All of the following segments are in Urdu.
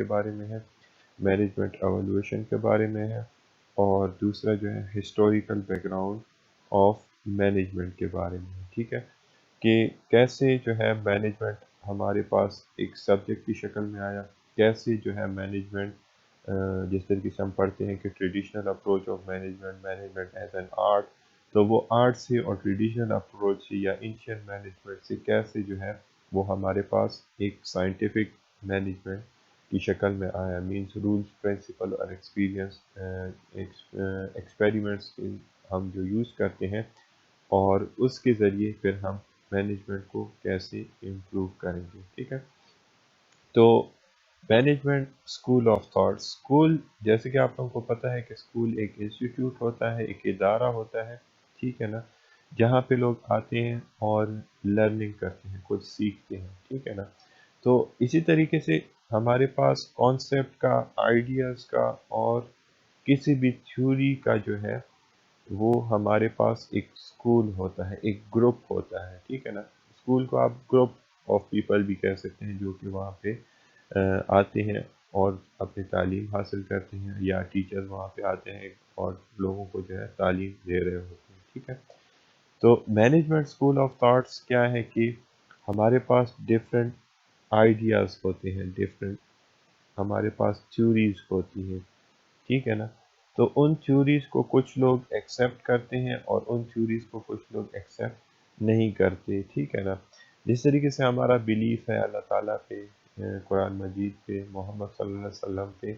بارے میں ہے، مینجمنٹ ایوالویشن کے بارے میں ہے، اور دوسرا جو ہے historical back ground of management کے بارے میں ہے، ٹھیک ہے، کہ کیسے جو ہے مینجمنٹ ہمارے پاس ایک سبجیکٹ کی شکل میں آیا، کیسے جو ہے مینجمنٹ جس طریقے سے ہم پڑھتے ہیں کہ traditional approach of management, management as an art, تو وہ آرٹ سے اور ٹریڈیشنل اپروچ سے یا اینشین مینجمنٹ سے کیسے جو ہے وہ ہمارے پاس ایک سائنٹیفک مینجمنٹ کی شکل میں آیا، مینس رولز، پرنسپل اور ایکسپیرینس، ایکسپیریمنٹس ہم جو یوز کرتے ہیں، اور اس کے ذریعے پھر ہم مینجمنٹ کو کیسے امپروو کریں گے، ٹھیک ہے۔ تو management school of thought, school جیسے کہ آپ لوگوں کو پتہ ہے کہ اسکول ایک انسٹیٹیوٹ ہوتا ہے، ایک ادارہ ہوتا ہے، ٹھیک ہے نا، جہاں پہ لوگ آتے ہیں اور لرننگ کرتے ہیں، کچھ سیکھتے ہیں، ٹھیک ہے نا۔ تو اسی طریقے سے ہمارے پاس کانسیپٹ کا، آئیڈیاز کا اور کسی بھی تھیوری کا جو ہے وہ ہمارے پاس ایک اسکول ہوتا ہے، ایک گروپ ہوتا ہے، ٹھیک ہے نا۔ اسکول کو آپ گروپ آف پیپل بھی کہہ سکتے ہیں جو کہ وہاں پہ آتے ہیں اور اپنی تعلیم حاصل کرتے ہیں، یا ٹیچر وہاں پہ آتے ہیں اور لوگوں کو جو ہے تعلیم دے رہے ہوتے ہیں، ٹھیک ہے۔ تو مینجمنٹ اسکول آف تھاٹس کیا ہے کہ ہمارے پاس ڈفرینٹ آئیڈیاز ہوتے ہیں، ڈفرینٹ ہمارے پاس تھیوریز ہوتی ہیں، ٹھیک ہے نا۔ تو ان تھیوریز کو کچھ لوگ ایکسیپٹ کرتے ہیں اور ان تھیوریز کو کچھ لوگ ایکسیپٹ نہیں کرتے، ٹھیک ہے نا۔ جس طریقے سے ہمارا بلیف ہے اللہ تعالیٰ پہ، قرآن مجید پہ، محمد صلی اللہ علیہ وسلم پہ،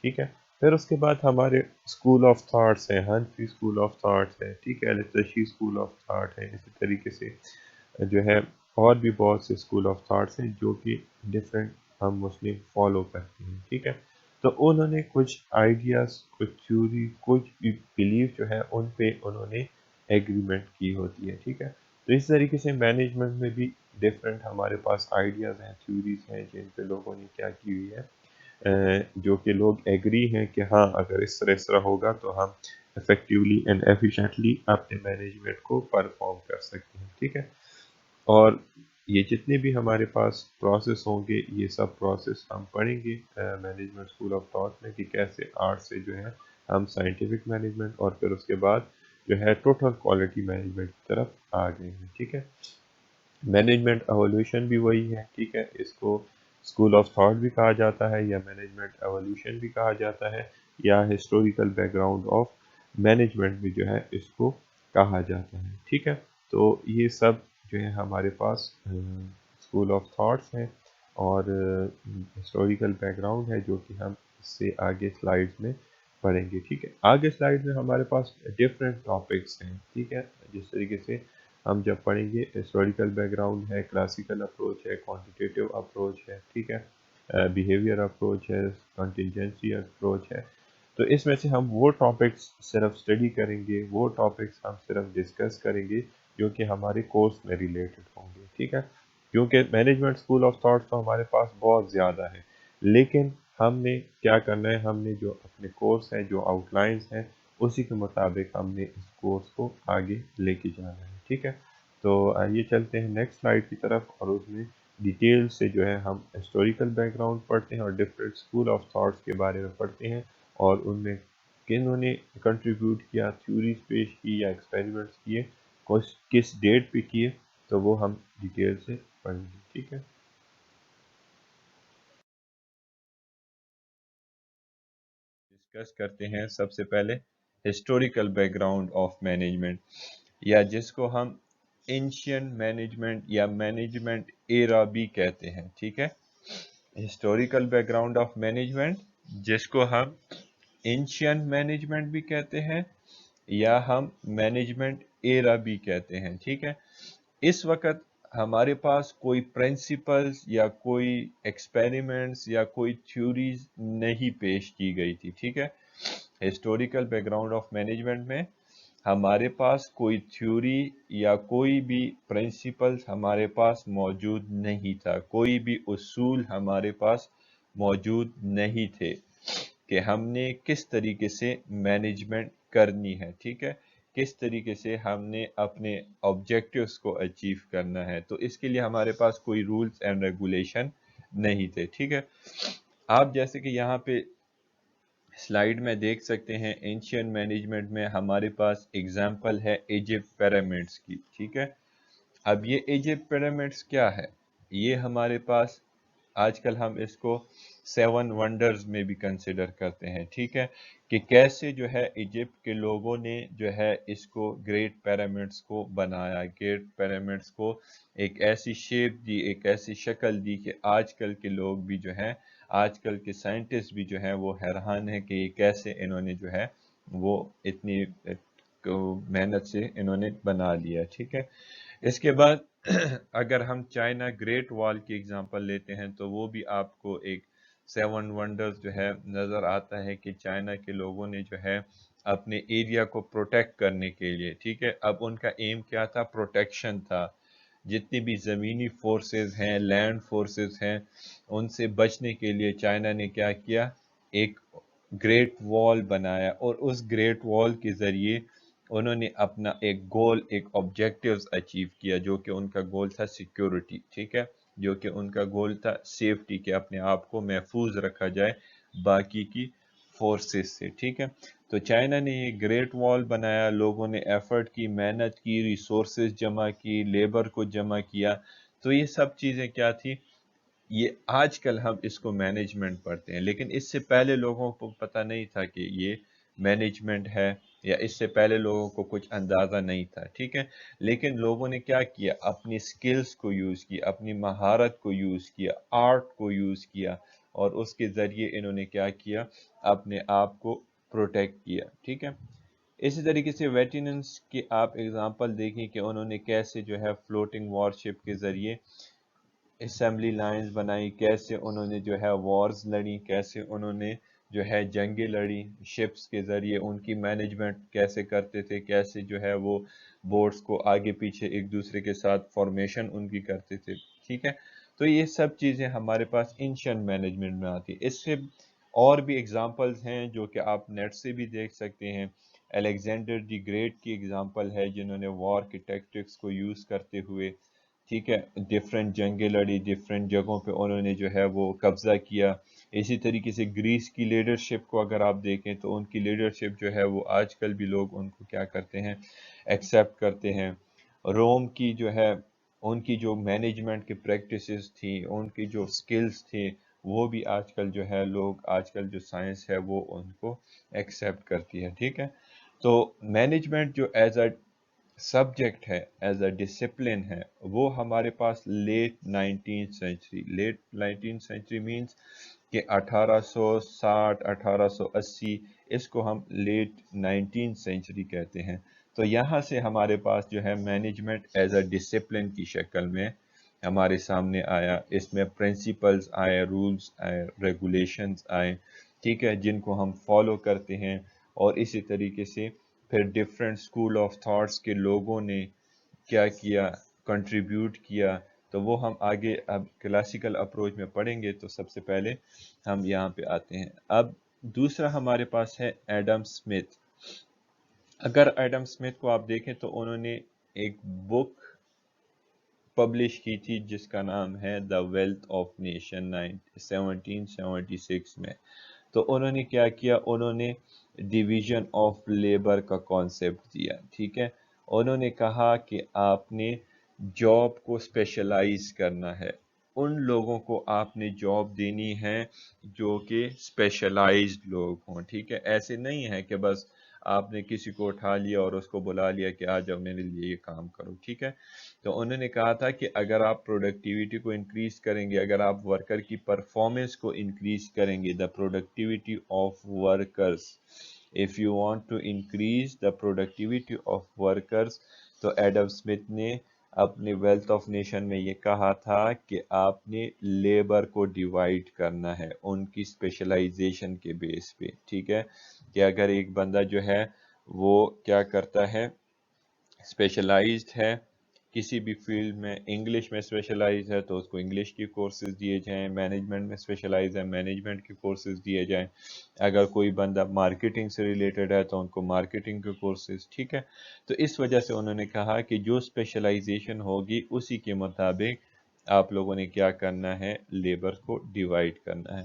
ٹھیک ہے۔ پھر اس کے بعد ہمارے اسکول آف تھاٹس ہیں، حنفی اسکول آف تھاٹس ہے، ٹھیک ہے، التشی اسکول آف تھاٹ ہے، اسی طریقے سے جو ہے اور بھی بہت سے اسکول آف تھاٹس ہیں جو کہ ڈفرینٹ ہم مسلم فالو کرتے ہیں، ٹھیک ہے۔ تو انہوں نے کچھ آئیڈیاز، کچھ تھیوری، کچھ بلیف جو ہے ان پہ انہوں نے ایگریمنٹ کی ہوتی ہے، ٹھیک ہے۔ تو اس طریقے سے مینجمنٹ میں بھی ڈفرینٹ ہمارے پاس آئیڈیاز ہیں، تھیوریز ہیں جن پہ لوگوں نے کیا کی ہوئی ہے، جو کہ لوگ ایگری ہیں کہ ہاں اگر اس طرح ہوگا تو ہم افیکٹولی اینڈ ایفیشینٹلی اپنے مینجمنٹ کو پرفارم کر سکتے ہیں، ٹھیک ہے۔ اور یہ جتنے بھی ہمارے پاس پروسیس ہوں گے، یہ سب پروسیس ہم پڑھیں گے مینجمنٹ اسکول آف تھاٹ میں، کہ کیسے آرٹ سے جو ہے ہم سائنٹیفک مینجمنٹ اور پھر اس کے بعد جو ہے ٹوٹل کوالٹی مینجمنٹ کی طرف آ گئے ہیں، ٹھیک ہے۔ مینجمنٹ ایوالویشن بھی وہی ہے، ٹھیک ہے، اس کو اسکول آف تھاٹ بھی کہا جاتا ہے، یا مینجمنٹ ایوالویشن بھی کہا جاتا ہے، یا historical back ground of management بھی جو ہے اس کو کہا جاتا ہے، ٹھیک ہے۔ تو یہ سب جو ہے ہمارے پاس اسکول آف تھاٹس ہیں اور ہسٹوریکل بیک گراؤنڈ ہے، جو کہ ہم اس سے آگے سلائیڈز میں پڑھیں گے، ٹھیک ہے۔ آگے سلائیڈ میں ہمارے پاس ڈفرینٹ ٹاپکس ہیں، ٹھیک ہے، جس طریقے سے ہم جب پڑھیں گے ہسٹوریکل بیک گراؤنڈ ہے، کلاسیکل اپروچ ہے، کوانٹیٹیو اپروچ ہے، ٹھیک ہے، بیہیویئر اپروچ ہے، کنٹینجنسی اپروچ ہے۔ تو اس میں سے ہم وہ ٹاپکس صرف اسٹڈی کریں گے، وہ ٹاپکس ہم صرف ڈسکس کریں گے جو کہ ہمارے کورس میں ریلیٹڈ ہوں گے، ٹھیک ہے۔ کیونکہ مینجمنٹ اسکول آف تھاٹس تو ہمارے پاس بہت زیادہ ہے، لیکن ہم نے کیا کرنا ہے، ہم نے جو اپنے کورس ہیں، جو آؤٹ لائنس ہیں، اسی کے مطابق ہم نے اس کورس کو آگے لے کے جانا ہے، ٹھیک ہے۔ تو آئیے چلتے ہیں نیکسٹ سلائیڈ کی طرف، اور اس میں ڈیٹیل سے جو ہے ہم ہسٹوریکل بیک گراؤنڈ پڑھتے ہیں اور ڈفرینٹ اسکول آف تھاٹس کے بارے میں پڑھتے ہیں، اور ان میں کنہوں نے کنٹریبیوٹ کیا، تھیوریز پیش کی یا ایکسپیریمنٹس کیے، کس ڈیٹ پہ کیے، تو وہ ہم ڈیٹیل سے پڑھیں گے، ٹھیک ہے۔ ڈسکس کرتے ہیں سب سے پہلے historical back ground of management, یا جس کو ہم اینشین مینجمنٹ یا مینجمنٹ ایرا بھی کہتے ہیں، ٹھیک ہے۔ Historical back ground of management, جس کو ہم اینشین مینجمنٹ بھی کہتے ہیں یا ہم مینجمنٹ ایرا بھی کہتے ہیں، ٹھیک ہے۔ اس وقت ہمارے پاس کوئی پرنسپلز یا کوئی ایکسپیریمنٹس یا کوئی تھیوریز نہیں پیش کی گئی تھی، ٹھیک ہے۔ Historical back ground of management میں ہمارے پاس کوئی تھیوری یا کوئی بھی پرنسپلز ہمارے پاس موجود نہیں تھا، کوئی بھی اصول ہمارے پاس موجود نہیں تھے کہ ہم نے کس طریقے سے مینجمنٹ کرنی ہے، ٹھیک ہے، کس طریقے سے ہم نے اپنے آبجیکٹیوز کو اچیو کرنا ہے۔ تو اس کے لیے ہمارے پاس کوئی رولز اینڈ ریگولیشن نہیں تھے، ٹھیک ہے۔ آپ جیسے کہ یہاں پہ سلائیڈ میں دیکھ سکتے ہیں اینشین مینجمنٹ میں ہمارے پاس اگزامپل ہے ایجپٹ پیرامڈس کی، ٹھیک ہے۔ اب یہ ایجپٹ پیرامڈس کیا ہے؟ یہ ہمارے پاس آج کل ہم اس کو 7 ونڈرز میں بھی کنسیڈر کرتے ہیں، ٹھیک ہے، کہ کیسے جو ہے ایجپٹ کے لوگوں نے جو ہے اس کو گریٹ پیرامڈس کو بنایا، گریٹ پیرامڈس کو ایک ایسی شیپ دی، ایک ایسی شکل دی کہ آج کل کے لوگ بھی جو ہے، آج کل کے سائنٹسٹ بھی جو ہے وہ حیران ہے کہ یہ کیسے انہوں نے جو ہے وہ اتنی محنت سے انہوں نے بنا لیا، ٹھیک ہے۔ اس کے بعد اگر ہم چائنا گریٹ وال کی اگزامپل لیتے ہیں تو وہ بھی آپ کو ایک 7 ونڈرز جو ہے نظر آتا ہے کہ چائنا کے لوگوں نے جو ہے اپنے ایریا کو پروٹیکٹ کرنے کے لیے، ٹھیک ہے، اب ان کا ایم کیا تھا؟ پروٹیکشن تھا، جتنی بھی زمینی فورسز ہیں، لینڈ فورسز ہیں، ان سے بچنے کے لیے چائنا نے کیا کیا؟ ایک گریٹ وال بنایا، اور اس گریٹ وال کے ذریعے انہوں نے اپنا ایک گول، ایک آبجیکٹیوز اچیو کیا، جو کہ ان کا گول تھا سیکیورٹی، ٹھیک ہے، جو کہ ان کا گول تھا سیفٹی، کہ اپنے آپ کو محفوظ رکھا جائے باقی کی فورسز سے، ٹھیک ہے۔ تو چائنا نے یہ گریٹ وال بنایا، لوگوں نے ایفرٹ کی، محنت کی، ریسورسز جمع کی، لیبر کو جمع کیا، تو یہ سب چیزیں کیا تھی؟ یہ آج کل ہم اس کو مینجمنٹ پڑھتے ہیں، لیکن اس سے پہلے لوگوں کو پتہ نہیں تھا کہ یہ مینجمنٹ ہے، یا اس سے پہلے لوگوں کو کچھ اندازہ نہیں تھا، ٹھیک ہے۔ لیکن لوگوں نے کیا کیا؟ اپنی سکلز کو یوز کیا، اپنی مہارت کو یوز کیا، آرٹ کو یوز کیا، اور اس کے ذریعے انہوں نے کیا کیا؟ اپنے آپ کو پروٹیکٹ کیا، ٹھیک ہے۔ اسی طریقے سے ویٹیننس کی آپ اگزامپل دیکھیں کہ انہوں نے کیسے جو ہے فلوٹنگ وارشپ کے ذریعے اسمبلی لائنز بنائی، کیسے انہوں نے جو ہے وارز لڑی، کیسے انہوں نے جو ہے جنگیں لڑی، شپس کے ذریعے ان کی مینجمنٹ کیسے کرتے تھے، کیسے جو ہے وہ بورڈز کو آگے پیچھے ایک دوسرے کے ساتھ فارمیشن ان کی کرتے تھے، ٹھیک ہے۔ تو یہ سب چیزیں ہمارے پاس اینشینٹ مینجمنٹ میں آتی ہیں۔ اس سے اور بھی اگزامپلز ہیں جو کہ آپ نیٹ سے بھی دیکھ سکتے ہیں۔ الیگزینڈر دی گریٹ کی اگزامپل ہے، جنہوں نے وار کے ٹیکٹکس کو یوز کرتے ہوئے، ٹھیک ہے، ڈفرینٹ جنگیں لڑی، ڈفرینٹ جگہوں پہ انہوں نے جو ہے وہ قبضہ کیا۔ اسی طریقے سے گریس کی لیڈرشپ کو اگر آپ دیکھیں تو ان کی لیڈرشپ جو ہے وہ آج کل بھی لوگ ان کو کیا کرتے ہیں؟ ایکسیپٹ کرتے ہیں۔ روم کی جو ہے ان کی جو مینجمنٹ کی پریکٹسز تھیں، ان کی جو سکلز تھیں، وہ بھی آج کل جو ہے لوگ، آج کل جو سائنس ہے وہ ان کو ایکسیپٹ کرتی ہے، ٹھیک ہے۔ تو مینجمنٹ جو ایز اے سبجیکٹ ہے، ایز اے ڈسپلن ہے، وہ ہمارے پاس لیٹ نائنٹین سینچری مینس کہ 1860 1880، اس کو ہم لیٹ 19 سینچری کہتے ہیں۔ تو یہاں سے ہمارے پاس جو ہے مینجمنٹ ایز اے ڈسپلن کی شکل میں ہمارے سامنے آیا، اس میں پرنسپلز آئے، رولز آئے، ریگولیشنز آئے، ٹھیک ہے، جن کو ہم فالو کرتے ہیں، اور اسی طریقے سے پھر ڈفرینٹ اسکول آف تھاٹس کے لوگوں نے کیا کیا؟ کنٹریبیوٹ کیا۔ تو وہ ہم آگے اب کلاسیکل اپروچ میں پڑھیں گے۔ تو سب سے پہلے ہم یہاں پہ آتے ہیں۔ اب دوسرا ہمارے پاس ہے ایڈم سمتھ۔ اگر ایڈم سمتھ کو آپ دیکھیں تو انہوں نے ایک بک پبلش کی تھی جس کا نام ہے دا ویلتھ آف نیشن 1776 میں۔ تو انہوں نے کیا کیا؟ انہوں نے ڈویژن آف لیبر کا کانسیپٹ دیا، ٹھیک ہے۔ انہوں نے کہا کہ آپ نے جاب کو اسپیشلائز کرنا ہے، ان لوگوں کو آپ نے جاب دینی ہے جو کہ اسپیشلائزڈ لوگ ہوں، ٹھیک ہے۔ ایسے نہیں ہے کہ بس آپ نے کسی کو اٹھا لیا اور اس کو بلا لیا کہ آ جاؤ میرے لیے یہ کام کرو، ٹھیک ہے۔ تو انہوں نے کہا تھا کہ اگر آپ پروڈکٹیوٹی کو انکریز کریں گے، اگر آپ ورکر کی پرفارمنس کو انکریز کریں گے، the productivity of workers, if you want to increase the productivity of workers, تو ایڈم اسمتھ نے اپنے ویلتھ آف نیشن میں یہ کہا تھا کہ آپ نے لیبر کو ڈیوائڈ کرنا ہے ان کی اسپیشلائزیشن کے بیس پہ، ٹھیک ہے، کہ اگر ایک بندہ جو ہے وہ کیا کرتا ہے؟ اسپیشلائزڈ ہے کسی بھی فیلڈ میں، انگلش میں اسپیشلائز ہے تو اس کو انگلش کی کورسز دیے جائیں، مینجمنٹ میں اسپیشلائز ہے مینجمنٹ کی کورسز دیے جائیں، اگر کوئی بندہ مارکیٹنگ سے ریلیٹڈ ہے تو ان کو مارکیٹنگ کے کورسز، ٹھیک ہے۔ تو اس وجہ سے انہوں نے کہا کہ جو اسپیشلائزیشن ہوگی اسی کے مطابق آپ لوگوں نے کیا کرنا ہے؟ لیبر کو ڈیوائڈ کرنا ہے۔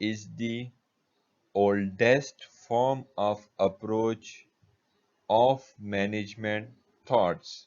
is the oldest form of approach of management thoughts,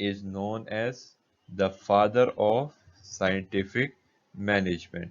is known as the father of scientific management,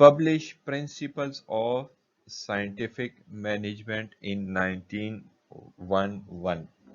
publish principles of scientific management in 1911,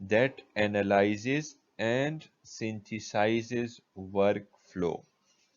that analyzes and synthesizes workflow,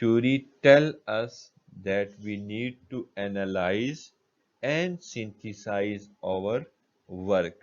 theory tell us that we need to analyze and synthesize our work,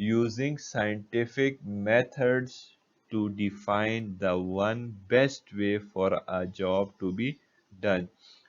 using scientific methods to define the one best way for a job to be done।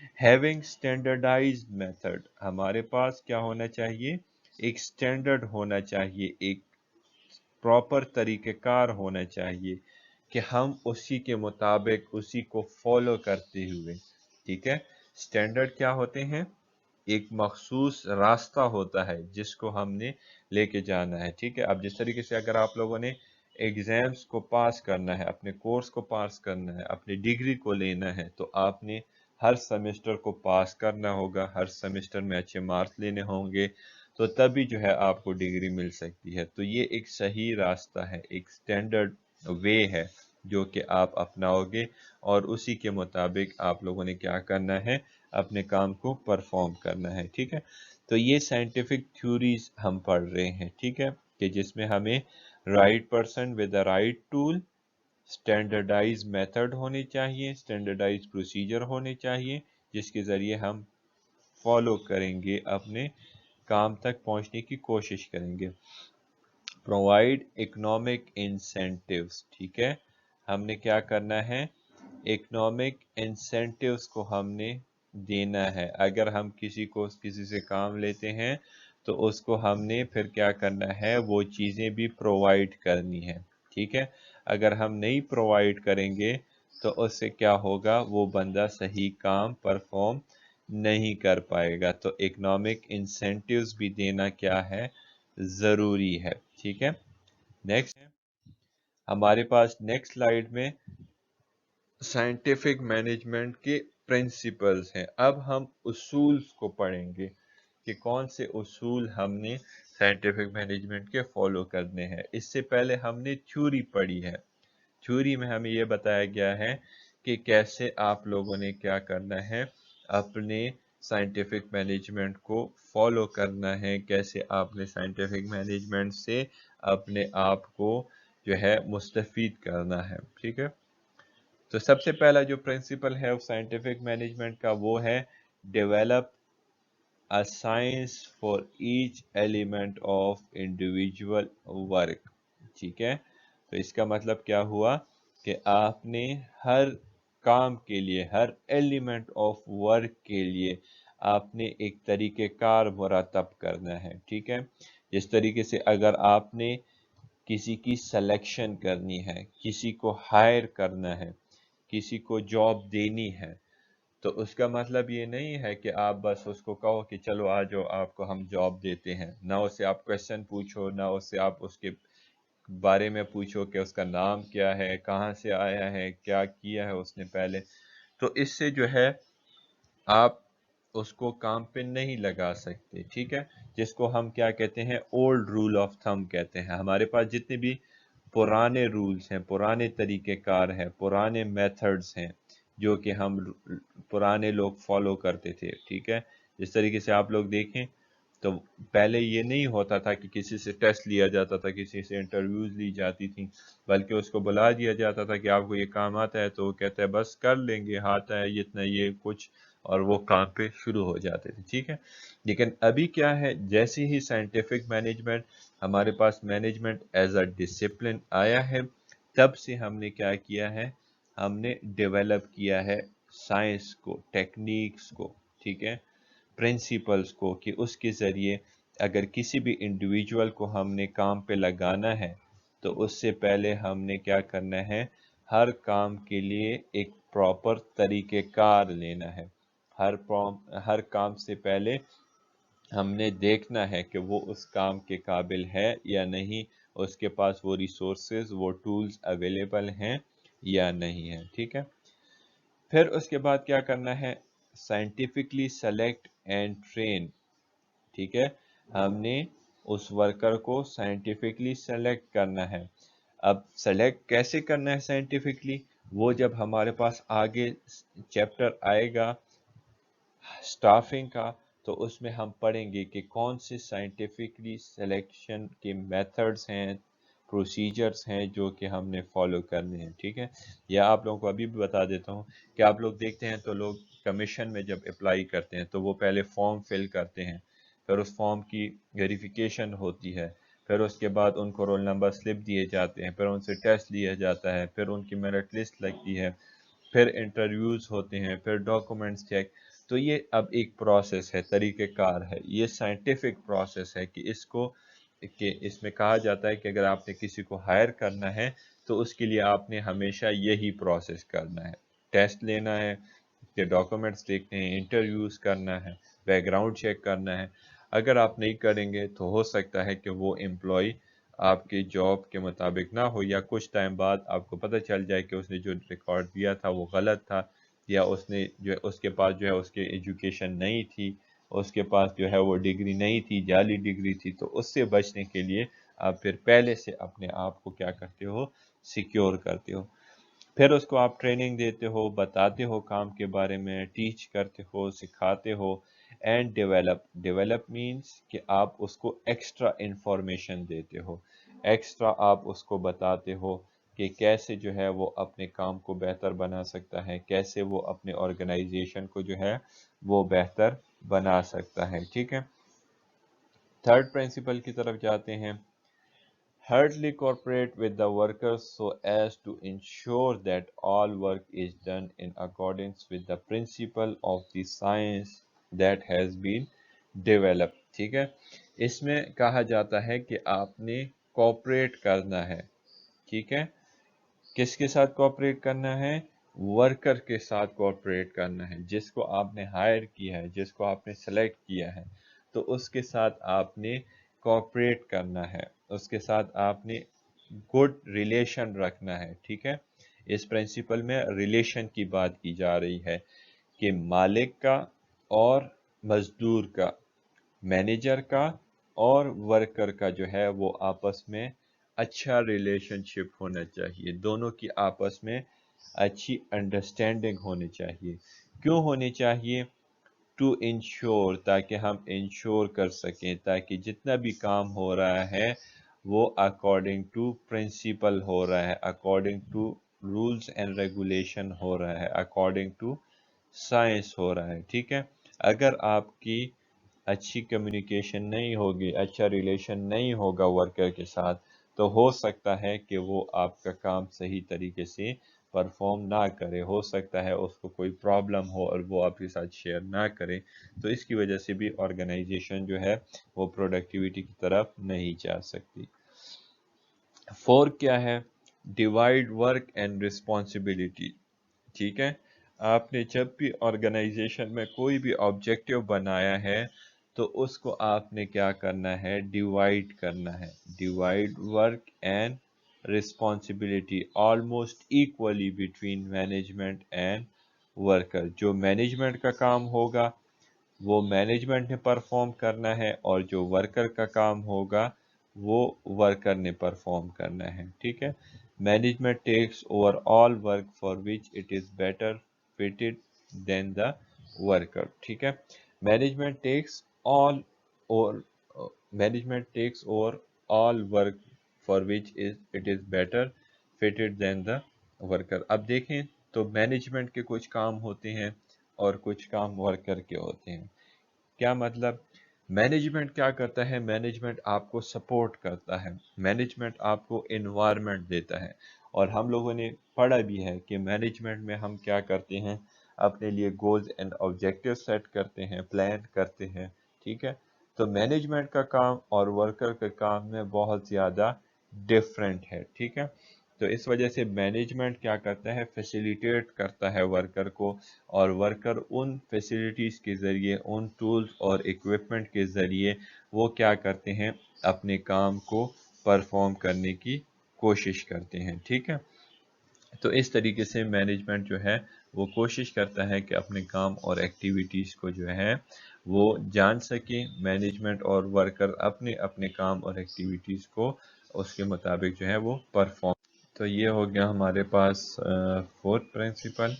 Having standardized method, ہمارے پاس کیا ہونا چاہیے؟ ایک اسٹینڈرڈ ہونا چاہیے، ایک پراپر طریقہ کار ہونا چاہیے کہ ہم اسی کے مطابق اسی کو فالو کرتے ہوئے، ٹھیک ہے۔ اسٹینڈرڈ کیا ہوتے ہیں؟ ایک مخصوص راستہ ہوتا ہے جس کو ہم نے لے کے جانا ہے، ٹھیک ہے۔ اب جس طریقے سے اگر آپ لوگوں نے ایگزامس کو پاس کرنا ہے، اپنے کورس کو پاس کرنا ہے، اپنی ڈگری کو لینا ہے، تو آپ نے ہر سیمسٹر کو پاس کرنا ہوگا، ہر سیمسٹر میں اچھے مارکس لینے ہوں گے، تو تبھی جو ہے آپ کو ڈگری مل سکتی ہے۔ تو یہ ایک صحیح راستہ ہے، ایک سٹینڈرڈ وے ہے جو کہ آپ اپناؤ گے، اور اسی کے مطابق آپ لوگوں نے کیا کرنا ہے؟ اپنے کام کو پرفارم کرنا ہے، ٹھیک ہے۔ تو یہ سائنٹیفک تھیوریز ہم پڑھ رہے ہیں، ٹھیک ہے، کہ جس میں ہمیں right person with the right tool, standardise method ہونی چاہیے، اسٹینڈرڈائز پروسیجر ہونے چاہیے، جس کے ذریعے ہم فالو کریں گے، اپنے کام تک پہنچنے کی کوشش کریں گے۔ پرووائڈ اکنامک انسینٹیوز، ٹھیک ہے، ہم نے کیا کرنا ہے؟ اکنامک انسینٹیوز کو ہم نے دینا ہے۔ اگر ہم کسی سے کام لیتے ہیں تو اس کو ہم نے پھر کیا کرنا ہے؟ وہ چیزیں بھی پرووائڈ کرنی ہے، ٹھیک ہے۔ اگر ہم نہیں پرووائڈ کریں گے تو اس سے کیا ہوگا؟ وہ بندہ صحیح کام پرفارم نہیں کر پائے گا۔ تو اکنامک انسینٹیوز بھی دینا کیا ہے؟ ضروری ہے، ٹھیک ہے۔ نیکسٹ ہمارے پاس نیکسٹ سلائیڈ میں سائنٹیفک مینجمنٹ کے پرنسپلز ہیں۔ اب ہم اصول کو پڑھیں گے کہ کون سے اصول ہم نے سائنٹیفک مینجمنٹ کے فالو کرنے ہیں۔ اس سے پہلے ہم نے تھیوری پڑھی ہے۔ تھیوری میں ہمیں یہ بتایا گیا ہے کہ کیسے آپ لوگوں نے کیا کرنا ہے؟ اپنے سائنٹیفک مینجمنٹ کو فالو کرنا ہے، کیسے آپ نے سائنٹیفک مینجمنٹ سے اپنے آپ کو جو ہے مستفید کرنا ہے، ٹھیک ہے۔ تو سب سے پہلا جو پرنسپل ہے سائنٹیفک مینجمنٹ کا وہ ہے develop a science for each element of individual work، ٹھیک ہے۔ تو اس کا مطلب کیا ہوا کہ آپ نے ہر کام کے لیے، ہر ایلیمنٹ آف ورک کے لیے آپ نے ایک طریقہ کار مرتب کرنا ہے، ٹھیک ہے۔ جس طریقے سے اگر آپ نے کسی کی سلیکشن کرنی ہے، کسی کو ہائر کرنا ہے، کسی کو جاب دینی ہے، تو اس کا مطلب یہ نہیں ہے کہ آپ بس اس کو کہو کہ چلو آ جاؤ آپ کو ہم جاب دیتے ہیں، نہ اس سے آپ کویسچن پوچھو، نہ اس سے آپ اس کے بارے میں پوچھو کہ اس کا نام کیا ہے، کہاں سے آیا ہے، کیا کیا ہے اس نے پہلے۔ تو اس سے جو ہے آپ اس کو کام پہ نہیں لگا سکتے، ٹھیک ہے۔ جس کو ہم کیا کہتے ہیں؟ اولڈ رول آف تھم کہتے ہیں۔ ہمارے پاس جتنے بھی پرانے رولز ہیں، پرانے طریقہ کار ہیں، پرانے میتھڈز ہیں جو کہ ہم پرانے لوگ فالو کرتے تھے، ٹھیک ہے۔ جس طریقے سے آپ لوگ دیکھیں تو پہلے یہ نہیں ہوتا تھا کہ کسی سے ٹیسٹ لیا جاتا تھا، کسی سے انٹرویوز لی جاتی تھیں، بلکہ اس کو بلا دیا جاتا تھا کہ آپ کو یہ کام آتا ہے، تو وہ کہتا ہے بس کر لیں گے، آتا ہے اتنا یہ کچھ، اور وہ کام پہ شروع ہو جاتے تھے، ٹھیک ہے۔ لیکن ابھی کیا ہے؟ جیسے ہی سائنٹیفک مینجمنٹ ہمارے پاس مینجمنٹ ایز اے ڈسپلن آیا ہے، تب سے ہم نے کیا کیا ہے؟ ہم نے ڈیولپ کیا ہے سائنس کو، ٹیکنیکس کو، ٹھیک ہے، پرنسپلز کو، کہ اس کے ذریعے اگر کسی بھی انڈیویجول کو ہم نے کام پہ لگانا ہے تو اس سے پہلے ہم نے کیا کرنا ہے؟ ہر کام کے لیے ایک پراپر طریقہ کار لینا ہے۔ ہر کام سے پہلے ہم نے دیکھنا ہے کہ وہ اس کام کے قابل ہے یا نہیں، اس کے پاس وہ ریسورسز، وہ ٹولز اویلیبل ہیں یا نہیں ہیں، ٹھیک ہے۔ پھر اس کے بعد کیا کرنا ہے؟ سائنٹیفکلی سلیکٹ اینڈ ٹرین، ٹھیک ہے۔ ہم نے اس ورکر کو سائنٹیفکلی سلیکٹ کرنا ہے۔ اب سلیکٹ کیسے کرنا ہے سائنٹیفکلی؟ وہ جب ہمارے پاس آگے چیپٹر آئے گا سٹافنگ کا، تو اس میں ہم پڑھیں گے کہ کون سے سائنٹیفکلی سلیکشن کے میتھڈز ہیں، پروسیجرز ہیں جو کہ ہم نے فالو کرنے ہیں، ٹھیک ہے۔ یا آپ لوگوں کو ابھی بھی بتا دیتا ہوں کہ آپ لوگ دیکھتے ہیں تو لوگ کمیشن میں جب اپلائی کرتے ہیں تو وہ پہلے فارم فل کرتے ہیں، پھر اس فارم کی ویریفیکیشن ہوتی ہے، پھر اس کے بعد ان کو رول نمبر سلپ دیے جاتے ہیں، پھر ان سے ٹیسٹ لیا جاتا ہے، پھر ان کی میرٹ لسٹ لگتی ہے، پھر انٹرویوز ہوتے ہیں، پھر ڈاکومنٹس چیک۔ تو یہ اب ایک پروسیس ہے، طریقہ کار ہے، یہ سائنٹیفک پروسیس ہے کہ اس میں کہا جاتا ہے کہ اگر آپ نے کسی کو ہائر کرنا ہے تو اس کے لیے آپ نے ہمیشہ یہی پروسیس کرنا ہے، ٹیسٹ لینا ہے، کہ ڈاکومنٹس دیکھنے ہیں، انٹرویوز کرنا ہے، بیک گراؤنڈ چیک کرنا ہے۔ اگر آپ نہیں کریں گے تو ہو سکتا ہے کہ وہ امپلائی آپ کے جاب کے مطابق نہ ہو، یا کچھ ٹائم بعد آپ کو پتہ چل جائے کہ اس نے جو ریکارڈ دیا تھا وہ غلط تھا، یا اس نے جو اس کے پاس جو ہے اس کی ایجوکیشن نہیں تھی، اس کے پاس جو ہے وہ ڈگری نہیں تھی، جعلی ڈگری تھی۔ تو اس سے بچنے کے لیے آپ پھر پہلے سے اپنے آپ کو کیا کرتے ہو، سیکیور کرتے ہو، پھر اس کو آپ ٹریننگ دیتے ہو، بتاتے ہو کام کے بارے میں، ٹیچ کرتے ہو، سکھاتے ہو۔ اینڈ ڈیولپ مینس کہ آپ اس کو ایکسٹرا انفارمیشن دیتے ہو، ایکسٹرا آپ اس کو بتاتے ہو کہ کیسے جو ہے وہ اپنے کام کو بہتر بنا سکتا ہے، کیسے وہ اپنے آرگنائزیشن کو جو ہے وہ بہتر بنا سکتا ہے، ٹھیک ہے۔ تھرڈ پرنسپل کی طرف جاتے ہیں، hardly cooperate with the workers so as to ensure that all work is done in accordance with the principle of the science that has been developed، ٹھیک ہے۔ اس میں کہا جاتا ہے کہ آپ نے کوپریٹ کرنا ہے، ٹھیک ہے۔ کس کے ساتھ کوپریٹ کرنا ہے؟ ورکر کے ساتھ کوپریٹ کرنا ہے، جس کو آپ نے ہائر کیا ہے، جس کو آپ نے سلیکٹ کیا ہے، تو اس کے ساتھ آپ نے کوپریٹ کرنا ہے، اس کے ساتھ آپ نے گڈ ریلیشن رکھنا ہے، ٹھیک ہے۔ اس پرنسپل میں ریلیشن کی بات کی جا رہی ہے کہ مالک کا اور مزدور کا، مینیجر کا اور ورکر کا جو ہے وہ آپس میں اچھا ریلیشن شپ ہونا چاہیے، دونوں کی آپس میں اچھی انڈرسٹینڈنگ ہونی چاہیے۔ کیوں ہونی چاہیے؟ ٹو انشور، تاکہ ہم انشور کر سکیں، تاکہ جتنا بھی کام ہو رہا ہے وہ اکارڈنگ ٹو پرنسپل ہو رہا ہے، according to rules and regulation ہو رہا ہے، اکارڈنگ ٹو سائنس ہو رہا ہے، ٹھیک ہے۔ اگر آپ کی اچھی کمیونیکیشن نہیں ہوگی، اچھا ریلیشن نہیں ہوگا ورکر کے ساتھ، تو ہو سکتا ہے کہ وہ آپ کا کام صحیح طریقے سے پرفارم نہ کرے، ہو سکتا ہے اس کو کوئی پرابلم ہو اور وہ آپ کے ساتھ شیئر نہ کرے، تو اس کی وجہ سے بھی آرگنائزیشن جو ہے وہ پروڈکٹیوٹی کی طرف نہیں جا سکتی۔ فور کیا ہے؟ ڈیوائڈ ورک اینڈ رسپانسبلٹی، ٹھیک ہے۔ آپ نے جب بھی آرگنائزیشن میں کوئی بھی آبجیکٹیو بنایا ہے تو اس کو آپ نے کیا کرنا ہے؟ ڈیوائڈ کرنا ہے، divide work and responsibility almost equally between management and worker. جو مینجمنٹ کا کام ہوگا وہ مینجمنٹ نے پرفارم کرنا ہے، اور جو ورکر کا کام ہوگا وہ ورکر نے پرفارم کرنا ہے، ٹھیک ہے۔ Management takes over all work for which it is better fitted than the worker, ٹھیک ہے۔ مینجمنٹ ٹیکس آل اور management takes over all work for which it is better fitted than the worker. اب دیکھیں تو مینجمنٹ کے کچھ کام ہوتے ہیں اور کچھ کام ورکر کے ہوتے ہیں۔ کیا مطلب؟ مینجمنٹ کیا کرتا ہے؟ مینجمنٹ آپ کو سپورٹ کرتا ہے، مینجمنٹ آپ کو انوائرمنٹ دیتا ہے، اور ہم لوگوں نے پڑھا بھی ہے کہ مینجمنٹ میں ہم کیا کرتے ہیں؟ اپنے لیے گولز اینڈ آبجیکٹیو سیٹ کرتے ہیں، پلان کرتے ہیں، ٹھیک ہے۔ تو مینجمنٹ کا کام اور ورکر کے کام میں بہت زیادہ ڈفرینٹ ہے، ٹھیک ہے۔ تو اس وجہ سے مینجمنٹ کیا کرتا ہے؟ فیسیلیٹیٹ کرتا ہے ورکر کو، اور ورکر ان فیسیلیٹیز کے ذریعے، ان ٹولز اور ایکوپمنٹ کے ذریعے وہ کیا کرتے ہیں؟ اپنے کام کو پرفارم کرنے کی کوشش کرتے ہیں، ٹھیک ہے۔ تو اس طریقے سے مینجمنٹ جو ہے وہ کوشش کرتا ہے کہ اپنے کام اور ایکٹیویٹیز کو جو ہے وہ جان سکیں، مینجمنٹ اور ورکر اپنے اپنے کام اور ایکٹیویٹیز کو اس کے مطابق جو ہے وہ پرفارم۔ تو یہ ہو گیا ہمارے پاس فورتھ پرنسپل۔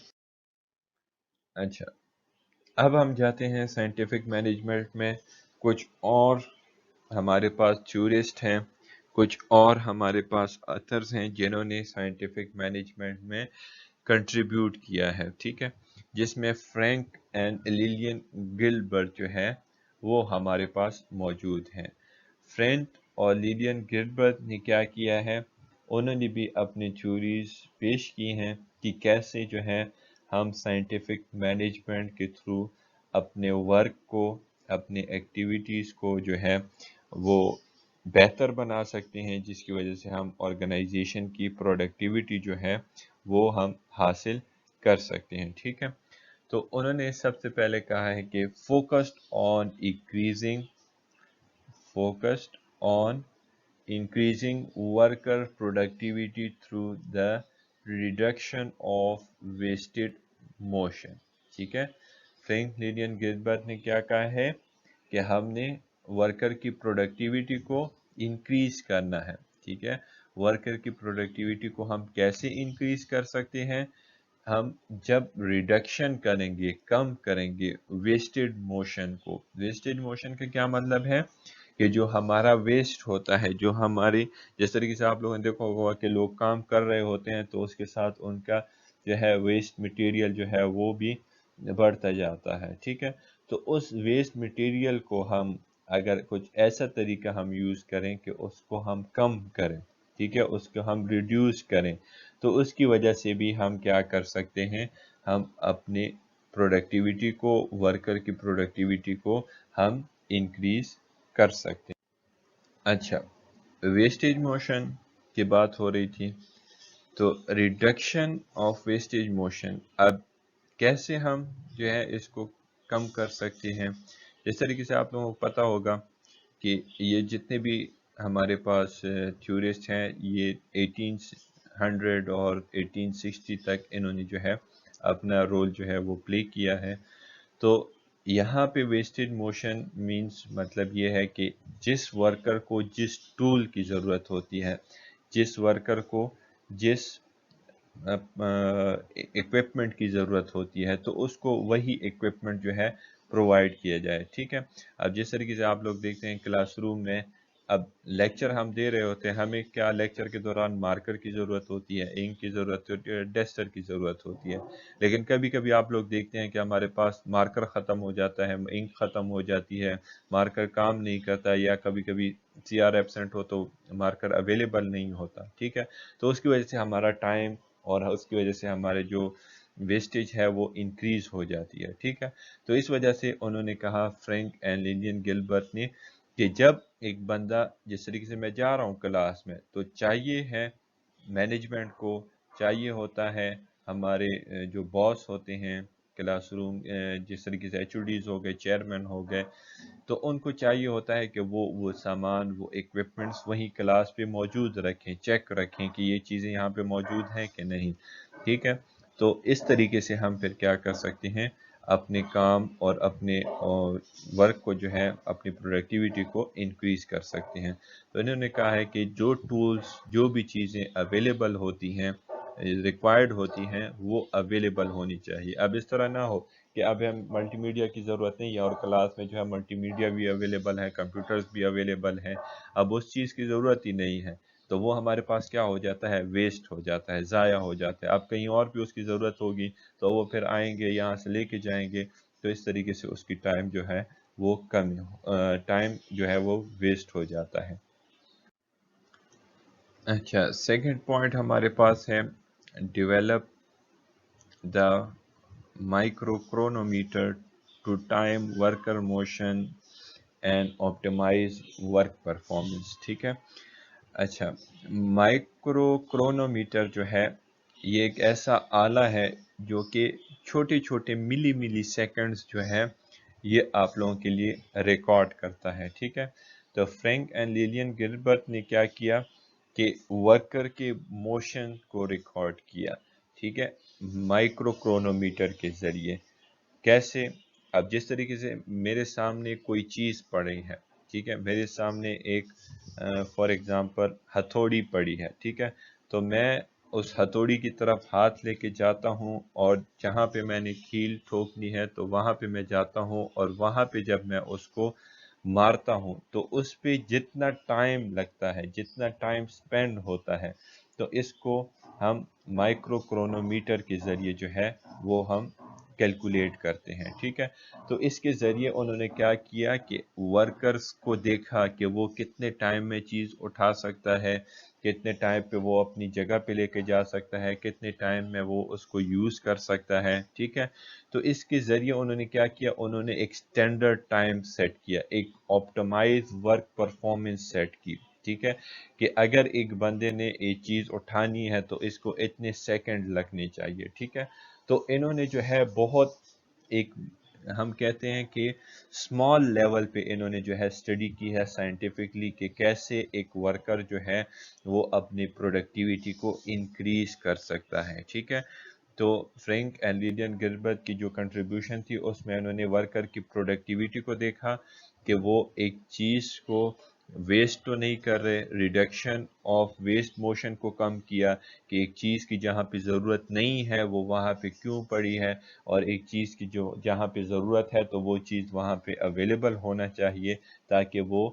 اچھا، اب ہم جاتے ہیں سائنٹیفک مینجمنٹ میں، کچھ اور ہمارے پاس تھیورسٹ ہیں، کچھ اور ہمارے پاس آتھرز ہیں جنہوں نے سائنٹیفک مینجمنٹ میں کنٹریبیوٹ کیا ہے، ٹھیک ہے، جس میں فرینک اینڈ لیلین گلبرٹ جو ہے وہ ہمارے پاس موجود ہیں۔ فرینک اور لیلین گلبرٹ نے کیا کیا ہے؟ انہوں نے بھی اپنی تھیوریز پیش کی ہیں کہ کیسے جو ہے ہم سائنٹیفک مینجمنٹ کے تھرو اپنے ورک کو، اپنے ایکٹیویٹیز کو جو ہے وہ بہتر بنا سکتے ہیں، جس کی وجہ سے ہم آرگنائزیشن کی پروڈکٹیوٹی جو ہے وہ ہم حاصل کر سکتے ہیں. ٹھیک ہے، تو انہوں نے سب سے پہلے کہا ہے کہ focused on increasing worker productivity through the reduction of wasted motion. ٹھیک ہے، فرینک لیڈین گلبرٹ نے کیا کہا ہے کہ ہم نے ورکر کی پروڈکٹیوٹی کو انکریز کرنا ہے. ٹھیک ہے، ورکر کی پروڈکٹیوٹی کو ہم کیسے انکریز کر سکتے ہیں؟ ہم جب ریڈکشن کریں گے، کم کریں گے ویسٹڈ موشن کو. ویسٹڈ موشن کا کیا مطلب ہے کہ جو ہمارا ویسٹ ہوتا ہے، جو ہماری، جس طریقے سے آپ لوگوں نے دیکھا ہوگا کہ لوگ کام کر رہے ہوتے ہیں تو اس کے ساتھ ان کا جو ہے ویسٹ مٹیریل جو ہے وہ بھی بڑھتا جاتا ہے. ٹھیک ہے، تو اس ویسٹ مٹیریل کو ہم اگر کچھ ایسا طریقہ ہم یوز کریں کہ اس کو ہم کم کریں، ٹھیک ہے، اس کو ہم ریڈیوس کریں، تو اس کی وجہ سے بھی ہم کیا کر سکتے ہیں، ہم اپنے پروڈکٹیوٹی کو، ورکر کی پروڈکٹیوٹی کو ہم انکریز کر سکتے ہیں. اچھا، ویسٹیج موشن کی بات ہو رہی تھی، تو ریڈکشن آف ویسٹیج موشن، اب کیسے ہم جو ہے اس کو کم کر سکتے ہیں؟ جس طریقے سے آپ لوگوں کو پتہ ہوگا کہ یہ جتنے بھی ہمارے پاس تھیورسٹ ہیں، یہ 1800 اور 1860 تک انہوں نے جو ہے اپنا رول جو ہے وہ پلے کیا ہے. تو یہاں پہ ویسٹڈ موشن مینس مطلب یہ ہے کہ جس ورکر کو جس ٹول کی ضرورت ہوتی ہے، جس ورکر کو جس اکوپمنٹ کی ضرورت ہوتی ہے، تو اس کو وہی اکوپمنٹ جو ہے پرووائڈ کیا جائے. ٹھیک ہے، اب جس طریقے سے آپ لوگ دیکھتے ہیں کلاس روم میں، اب لیکچر ہم دے رہے ہوتے ہیں، ہمیں کیا لیکچر کے دوران مارکر کی ضرورت ہوتی ہے، انک کی ضرورت ہوتی ہے، ڈسٹر کی ضرورت ہوتی ہے. لیکن کبھی کبھی آپ لوگ دیکھتے ہیں کہ ہمارے پاس مارکر ختم ہو جاتا ہے، انک ختم ہو جاتی ہے، مارکر کام نہیں کرتا، یا کبھی کبھی سی آر ایبسنٹ ہو تو مارکر اویلیبل نہیں ہوتا. ٹھیک ہے، تو اس کی وجہ سے ہمارا ٹائم اور اس کی وجہ سے ہمارے جو ویسٹیج ہے وہ انکریز ہو جاتی ہے. ٹھیک ہے، تو اس وجہ سے انہوں نے کہا، فرینک اینڈ لینڈین گلبرٹ نے، کہ جب ایک بندہ، جس طریقے سے میں جا رہا ہوں کلاس میں، تو چاہیے ہے مینجمنٹ کو، چاہیے ہوتا ہے ہمارے جو باس ہوتے ہیں کلاس روم، جس طریقے سے ایچ او ڈیز ہو گئے، چیئرمین ہو گئے، تو ان کو چاہیے ہوتا ہے کہ وہ سامان، وہ ایکوپمنٹس وہیں کلاس پہ موجود رکھیں، چیک رکھیں کہ یہ چیزیں یہاں پہ موجود ہیں کہ نہیں. ٹھیک ہے، تو اس طریقے سے ہم پھر کیا کر سکتے ہیں، اپنے کام اور اپنے ورک کو جو ہے، اپنی پروڈکٹیوٹی کو انکریز کر سکتے ہیں. تو انہوں نے کہا ہے کہ جو ٹولز، جو بھی چیزیں اویلیبل ہوتی ہیں، ریکوائرڈ ہوتی ہیں، وہ اویلیبل ہونی چاہیے. اب اس طرح نہ ہو کہ اب ہم ملٹی میڈیا کی ضرورت نہیں ہے، اور کلاس میں جو ہے ملٹی میڈیا بھی اویلیبل ہے، کمپیوٹرز بھی اویلیبل ہیں، اب اس چیز کی ضرورت ہی نہیں ہے، تو وہ ہمارے پاس کیا ہو جاتا ہے، ویسٹ ہو جاتا ہے، ضائع ہو جاتا ہے. اب کہیں اور بھی اس کی ضرورت ہوگی تو وہ پھر آئیں گے، یہاں سے لے کے جائیں گے، تو اس طریقے سے اس کی ٹائم جو ہے وہ ٹائم جو ہے وہ ویسٹ ہو جاتا ہے. اچھا، سیکنڈ پوائنٹ ہمارے پاس ہے، develop the micro chronometer to time worker motion and optimise work performance. ٹھیک ہے، اچھا، مائکرو کرونومیٹر جو ہے یہ ایک ایسا آلہ ہے جو کہ چھوٹے چھوٹے ملی سیکنڈز جو ہے یہ آپ لوگوں کے لیے ریکارڈ کرتا ہے. ٹھیک ہے، تو فرینک اینڈ لیلین گلبرٹ نے کیا کیا کہ ورکر کے موشن کو ریکارڈ کیا. ٹھیک ہے، مائکرو کرونومیٹر کے ذریعے. کیسے؟ اب جس طریقے سے میرے سامنے کوئی چیز پڑی ہے، ٹھیک ہے، میرے سامنے ایک فار ایگزامپل ہتھوڑی پڑی ہے، ٹھیک ہے، تو میں اس ہتھوڑی کی طرف ہاتھ لے کے جاتا ہوں، اور جہاں پہ میں نے کھیل ٹھوکنی ہے تو وہاں پہ میں جاتا ہوں، اور وہاں پہ جب میں اس کو مارتا ہوں تو اس پہ جتنا ٹائم لگتا ہے، جتنا ٹائم سپینڈ ہوتا ہے، تو اس کو ہم مائکرو کرونومیٹر کے ذریعے جو ہے وہ ہم کیلکولیٹ کرتے ہیں، ٹھیک ہے۔ تو اس کے ذریعے انہوں نے کیا کیا کہ ورکرز کو دیکھا کہ وہ کتنے ٹائم میں چیز اٹھا سکتا ہے، کتنے ٹائم پہ وہ اپنی جگہ پہ لے کے جا سکتا ہے، کتنے ٹائم میں وہ اس کو یوز کر سکتا ہے، ٹھیک ہے۔ تو اس کے ذریعے انہوں نے کیا کیا، انہوں نے ایک سٹینڈرڈ ٹائم سیٹ کیا، ایک آپٹمائز ورک پرفارمنس سیٹ کی، ٹھیک ہے، کہ اگر ایک بندے نے ایک چیز اٹھانی ہے تو اس کو اتنے سیکنڈ لگنے چاہیے، ٹھیک ہے۔ تو انہوں نے جو ہے بہت ایک، ہم کہتے ہیں کہ اسمال لیول پہ انہوں نے جو ہے اسٹڈی کی ہے سائنٹیفکلی کہ کیسے ایک ورکر جو ہے وہ اپنی پروڈکٹیویٹی کو انکریز کر سکتا ہے، ٹھیک ہے۔ تو فرینک اینڈ لیلین گلبرٹ کی جو کنٹریبیوشن تھی اس میں انہوں نے ورکر کی پروڈکٹیویٹی کو دیکھا کہ وہ ایک چیز کو ویسٹ تو نہیں کر رہے، ریڈکشن آف ویسٹ موشن کو کم کیا، کہ ایک چیز کی جہاں پہ ضرورت نہیں ہے وہ وہاں پہ کیوں پڑی ہے، اور ایک چیز کی جو جہاں پہ ضرورت ہے تو وہ چیز وہاں پہ اویلیبل ہونا چاہیے تاکہ وہ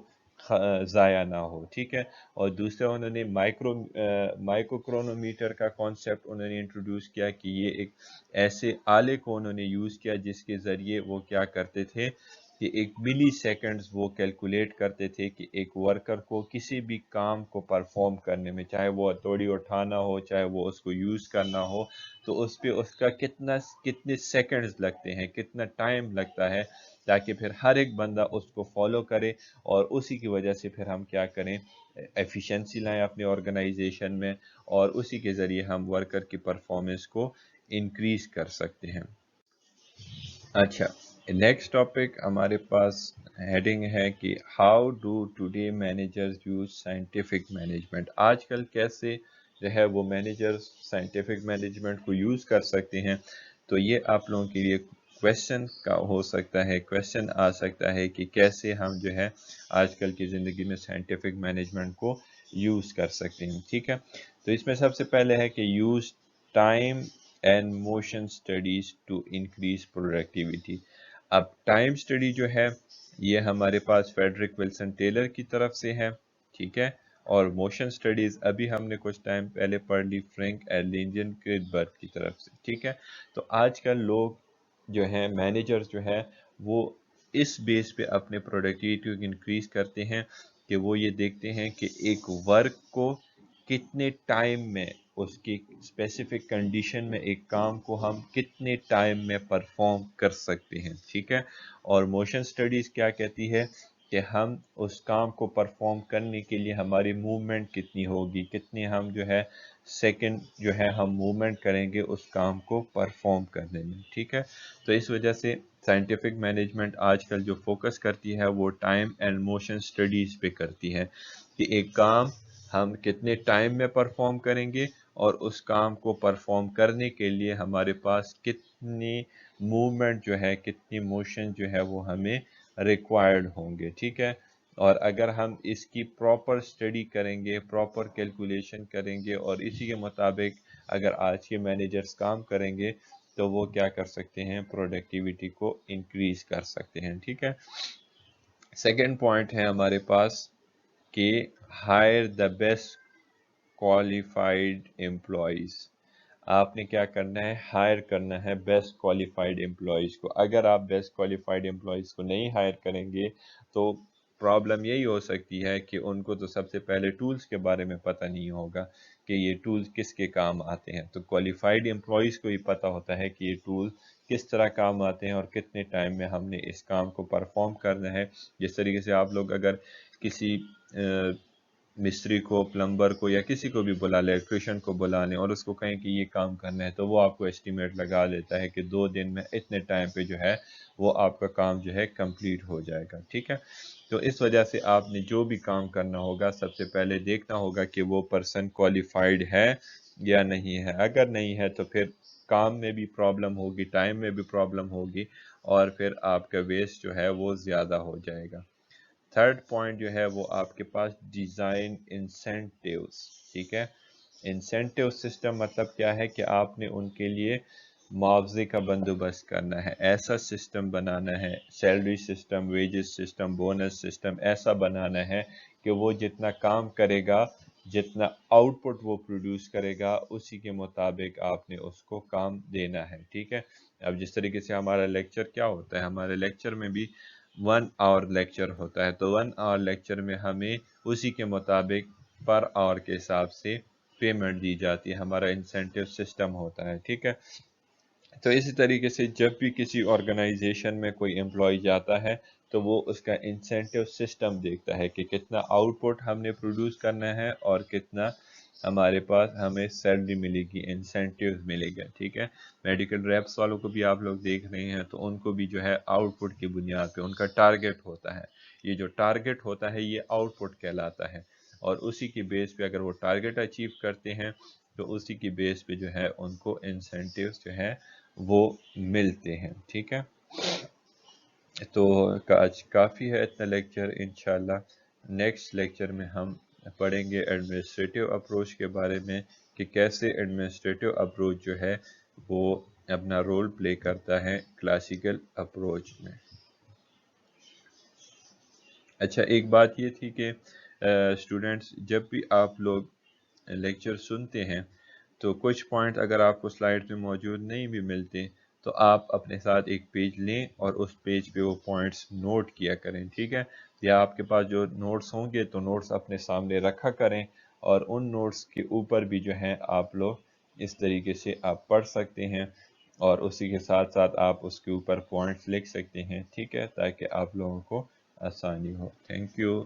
ضائع نہ ہو، ٹھیک ہے۔ اور دوسرا انہوں نے مائکرو کرونومیٹر کا کانسیپٹ انہوں نے انٹروڈیوس کیا کہ یہ ایک ایسے آلے کو انہوں نے یوز کیا جس کے ذریعے وہ کیا کرتے تھے کہ ایک ملی سیکنڈز وہ کیلکولیٹ کرتے تھے کہ ایک ورکر کو کسی بھی کام کو پرفارم کرنے میں، چاہے وہ ہتھوڑی اٹھانا ہو، چاہے وہ اس کو یوز کرنا ہو، تو اس پہ اس کا کتنے سیکنڈز لگتے ہیں، کتنا ٹائم لگتا ہے، تاکہ پھر ہر ایک بندہ اس کو فالو کرے، اور اسی کی وجہ سے پھر ہم کیا کریں، ایفیشنسی لائیں اپنے آرگنائزیشن میں، اور اسی کے ذریعے ہم ورکر کی پرفارمنس کو انکریز کر سکتے ہیں۔ اچھا، نیکسٹ ٹاپک ہمارے پاس ہیڈنگ ہے کہ how do today managers use scientific management. آج کل کیسے جو ہے وہ مینیجرز سائنٹیفک مینجمنٹ کو یوز کر سکتے ہیں۔ تو یہ آپ لوگوں کے لیے کویشچن کا ہو سکتا ہے، کویشچن آ سکتا ہے کہ کیسے ہم جو ہے آج کل کی زندگی میں سائنٹیفک مینجمنٹ کو یوز کر سکتے ہیں، ٹھیک ہے۔ تو اس میں سب سے پہلے ہے کہ use time and motion studies to increase productivity. اب ٹائم اسٹڈی جو ہے یہ ہمارے پاس فیڈرک ولسن ٹیلر کی طرف سے ہے، ٹھیک ہے، اور موشن اسٹڈیز ابھی ہم نے کچھ ٹائم پہلے پڑھ لی فرینک اینڈ لیلین گلبرٹ کی طرف سے، ٹھیک ہے۔ تو آج کل لوگ جو ہیں مینیجرز جو ہے وہ اس بیس پہ اپنے پروڈکٹیویٹی کو انکریز کرتے ہیں کہ وہ یہ دیکھتے ہیں کہ ایک ورک کو کتنے ٹائم میں، اس کی اسپیسیفک کنڈیشن میں ایک کام کو ہم کتنے ٹائم میں پرفارم کر سکتے ہیں، ٹھیک ہے۔ اور موشن سٹڈیز کیا کہتی ہے کہ ہم اس کام کو پرفارم کرنے کے لیے ہماری موومنٹ کتنی ہوگی، کتنے ہم جو ہے سیکنڈ جو ہے ہم موومنٹ کریں گے اس کام کو پرفارم کرنے میں، ٹھیک ہے۔ تو اس وجہ سے سائنٹیفک مینجمنٹ آج کل جو فوکس کرتی ہے وہ ٹائم اینڈ موشن سٹڈیز پہ کرتی ہے کہ ایک کام ہم کتنے ٹائم میں پرفارم کریں گے، اور اس کام کو پرفارم کرنے کے لیے ہمارے پاس کتنی موومنٹ جو ہے، کتنی موشن جو ہے وہ ہمیں ریکوائرڈ ہوں گے، ٹھیک ہے۔ اور اگر ہم اس کی پراپر اسٹڈی کریں گے، پراپر کیلکولیشن کریں گے، اور اسی کے مطابق اگر آج کے مینیجرز کام کریں گے تو وہ کیا کر سکتے ہیں، پروڈکٹیویٹی کو انکریز کر سکتے ہیں، ٹھیک ہے۔ سیکنڈ پوائنٹ ہے ہمارے پاس کہ hire the best qualified employees. آپ نے کیا کرنا ہے، ہائر کرنا ہے بیسٹ کوالیفائڈ امپلائیز کو۔ اگر آپ بیسٹ کوالیفائڈ امپلائیز کو نہیں ہائر کریں گے تو پرابلم یہی ہو سکتی ہے کہ ان کو تو سب سے پہلے ٹولز کے بارے میں پتہ نہیں ہوگا کہ یہ ٹولز کس کے کام آتے ہیں۔ تو کوالیفائڈ امپلائیز کو ہی پتہ ہوتا ہے کہ یہ ٹول کس طرح کام آتے ہیں اور کتنے ٹائم میں ہم نے اس کام کو پرفارم کرنا ہے۔ جس طریقے سے آپ لوگ اگر کسی مستری کو، پلمبر کو، یا کسی کو بھی بلا لیں، الیکٹریشین کو بلا لیں اور اس کو کہیں کہ یہ کام کرنا ہے، تو وہ آپ کو ایسٹیمیٹ لگا دیتا ہے کہ 2 دن میں اتنے ٹائم پہ جو ہے وہ آپ کا کام جو ہے کمپلیٹ ہو جائے گا، ٹھیک ہے۔ تو اس وجہ سے آپ نے جو بھی کام کرنا ہوگا سب سے پہلے دیکھنا ہوگا کہ وہ پرسن کوالیفائڈ ہے یا نہیں ہے۔ اگر نہیں ہے تو پھر کام میں بھی پرابلم ہوگی، ٹائم میں بھی پرابلم ہوگی، اور پھر آپ کا ویسٹ جو ہے وہ زیادہ ہو جائے گا۔ تھرڈ پوائنٹ جو ہے وہ آپ کے پاس ڈیزائن انسینٹیوز، ٹھیک ہے۔ انسینٹیو سسٹم مطلب کیا ہے کہ آپ نے ان کے لیے معاوضے کا بندوبست کرنا ہے، ایسا سسٹم بنانا ہے، salary system, wages system, bonus system ایسا بنانا ہے کہ وہ جتنا کام کرے گا جتنا آؤٹ پٹ وہ پروڈیوس کرے گا اسی کے مطابق آپ نے اس کو کام دینا ہے، ٹھیک ہے۔ اب جس طریقے سے ہمارا لیکچر کیا ہوتا ہے، ہمارے لیکچر میں بھی 1 آور لیکچر ہوتا ہے، تو 1 آور لیکچر میں ہمیں اسی کے مطابق پر آور کے حساب سے پیمنٹ دی جاتی ہے، ہمارا انسینٹیو سسٹم ہوتا ہے، ٹھیک ہے۔ تو اسی طریقے سے جب بھی کسی آرگنائزیشن میں کوئی امپلائی جاتا ہے تو وہ اس کا انسینٹیو سسٹم دیکھتا ہے کہ کتنا آؤٹ پٹ ہم نے پروڈیوس کرنا ہے اور کتنا ہمارے پاس ہمیں سیلری ملے گی، انسینٹیوز ملے گا، ٹھیک ہے۔ میڈیکل ریپس والوں کو بھی آپ لوگ دیکھ رہے ہیں تو ان کو بھی جو ہے آؤٹ پٹ کی بنیاد پہ ان کا ٹارگٹ ہوتا ہے، یہ جو ٹارگٹ ہوتا ہے یہ آؤٹ پٹ کہلاتا ہے، اور اسی کی بیس پہ اگر وہ ٹارگٹ اچیو کرتے ہیں تو اسی کی بیس پہ جو ہے ان کو انسینٹیوز جو ہے وہ ملتے ہیں، ٹھیک ہے۔ تو آج کافی ہے اتنا لیکچر، انشاءاللہ نیکسٹ لیکچر میں ہم پڑھیں گے ایڈمنسٹریٹو اپروچ کے بارے میں کہ کیسے ایڈمنسٹریٹو اپروچ جو ہے وہ اپنا رول پلے کرتا ہے کلاسیکل اپروچ میں۔ اچھا، ایک بات یہ تھی کہ اسٹوڈنٹس جب بھی آپ لوگ لیکچر سنتے ہیں تو کچھ پوائنٹ اگر آپ کو سلائڈ میں موجود نہیں بھی ملتے تو آپ اپنے ساتھ ایک پیج لیں اور اس پیج پہ وہ پوائنٹس نوٹ کیا کریں، ٹھیک ہے۔ یا آپ کے پاس جو نوٹس ہوں گے تو نوٹس اپنے سامنے رکھا کریں، اور ان نوٹس کے اوپر بھی جو ہے آپ لوگ اس طریقے سے آپ پڑھ سکتے ہیں، اور اسی کے ساتھ ساتھ آپ اس کے اوپر پوائنٹس لکھ سکتے ہیں، ٹھیک ہے، تاکہ آپ لوگوں کو آسانی ہو۔ Thank you.